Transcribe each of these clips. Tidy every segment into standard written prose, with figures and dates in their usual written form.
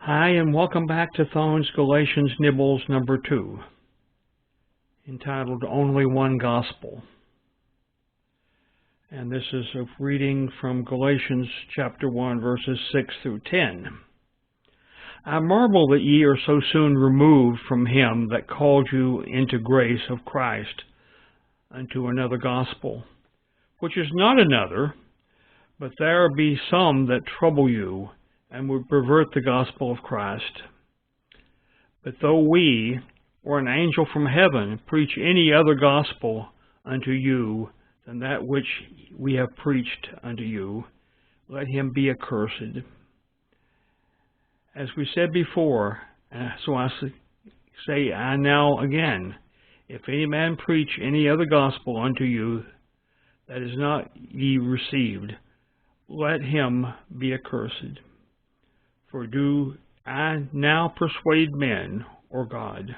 Hi, and welcome back to Thone's Galatians Nibbles number 2, entitled Only One Gospel. And this is a reading from Galatians chapter 1, verses 6 through 10. I marvel that ye are so soon removed from him that called you into grace of Christ unto another gospel, which is not another, but there be some that trouble you, and would pervert the gospel of Christ. But though we, or an angel from heaven, preach any other gospel unto you than that which we have preached unto you, let him be accursed. As we said before, so I say I now again, if any man preach any other gospel unto you that is not ye received, let him be accursed. For do I now persuade men, or God?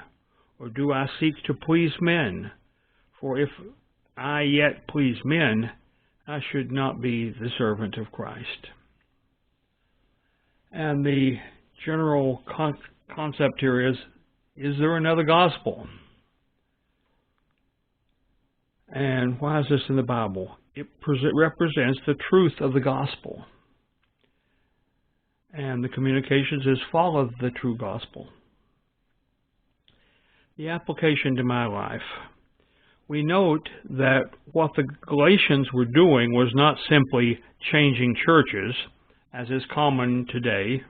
Or do I seek to please men? For if I yet please men, I should not be the servant of Christ. And the general concept here is there another gospel? And why is this in the Bible? It represents the truth of the gospel. And the communications is follow the true gospel. The application to my life. We note that what the Galatians were doing was not simply changing churches, as is common today.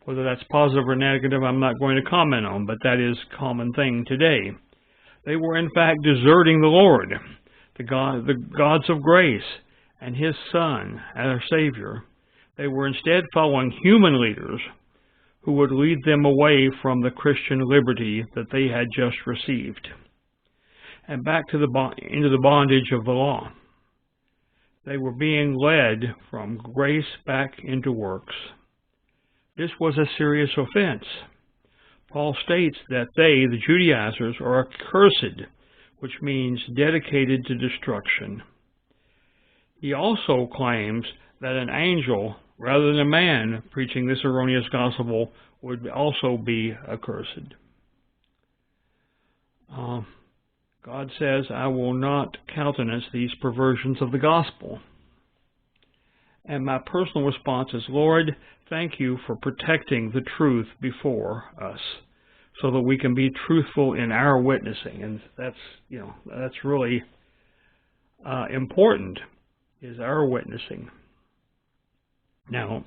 Whether that's positive or negative, I'm not going to comment on, but that is a common thing today. They were in fact deserting the Lord, the gods of grace, and His Son, our Savior. They were instead following human leaders who would lead them away from the Christian liberty that they had just received and back to into the bondage of the law. They were being led from grace back into works. This was a serious offense. Paul states that they, the Judaizers, are accursed, which means dedicated to destruction. He also claims that an angel, rather than a man, preaching this erroneous gospel would also be accursed. God says, I will not countenance these perversions of the gospel. And my personal response is, Lord, thank you for protecting the truth before us so that we can be truthful in our witnessing. And that's really important, is our witnessing. Now,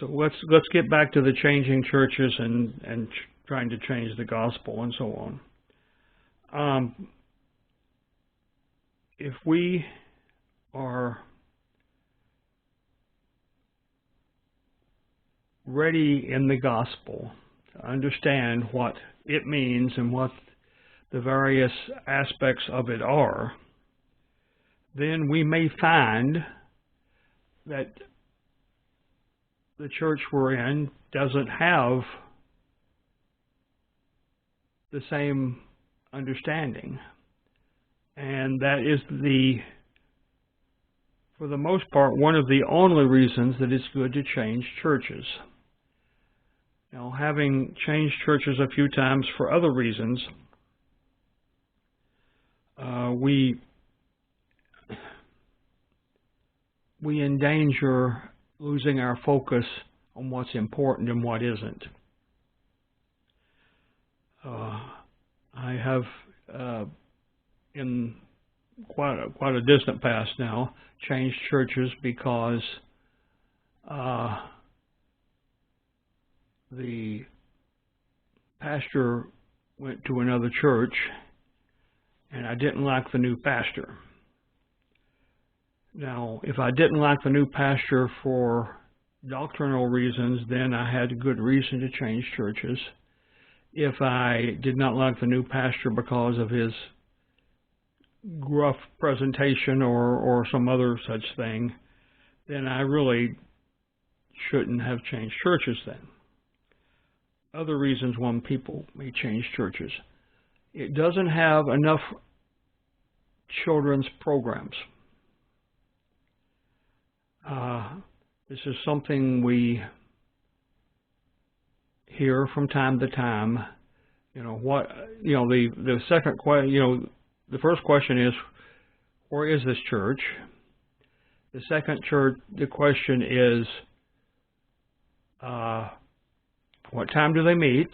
so let's get back to the changing churches and trying to change the gospel and so on. If we are ready in the gospel to understand what it means and what the various aspects of it are, then we may find that the church we're in doesn't have the same understanding. And that is for the most part, one of the only reasons that it's good to change churches. Now, having changed churches a few times for other reasons, we endanger losing our focus on what's important and what isn't. I have, in quite a distant past now, changed churches because the pastor went to another church, and I didn't like the new pastor. Now, if I didn't like the new pastor for doctrinal reasons, then I had a good reason to change churches. If I did not like the new pastor because of his gruff presentation or some other such thing, then I really shouldn't have changed churches then. Other reasons when people may change churches. It doesn't have enough children's programs. This is something we hear from time to time. The second question, the first question is, where is this church? The the question is, what time do they meet?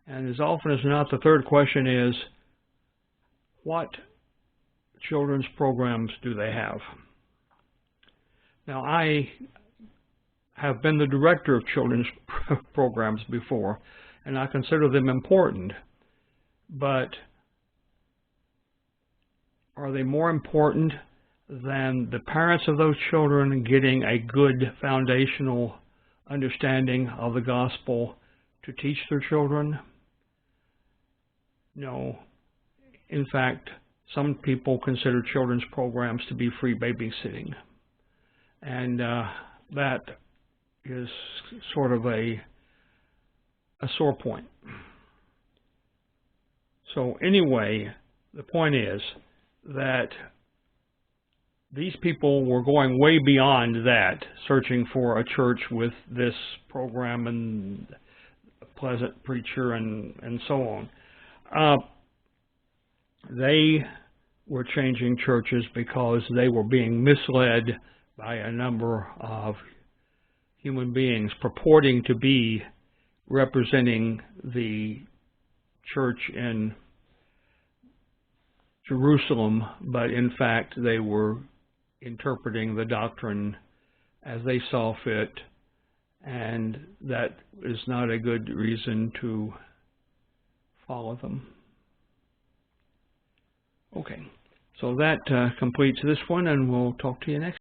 And as often as not, the third question is, what children's programs do they have? Now, I have been the director of children's programs before, and I consider them important. But are they more important than the parents of those children getting a good foundational understanding of the gospel to teach their children? No. In fact, some people consider children's programs to be free babysitting. And that is sort of a sore point. So anyway, the point is that these people were going way beyond that, searching for a church with this program and a pleasant preacher and so on. They were changing churches because they were being misled by a number of human beings purporting to be representing the church in Jerusalem, but in fact they were interpreting the doctrine as they saw fit, and that is not a good reason to follow them. Okay, so that completes this one, and we'll talk to you next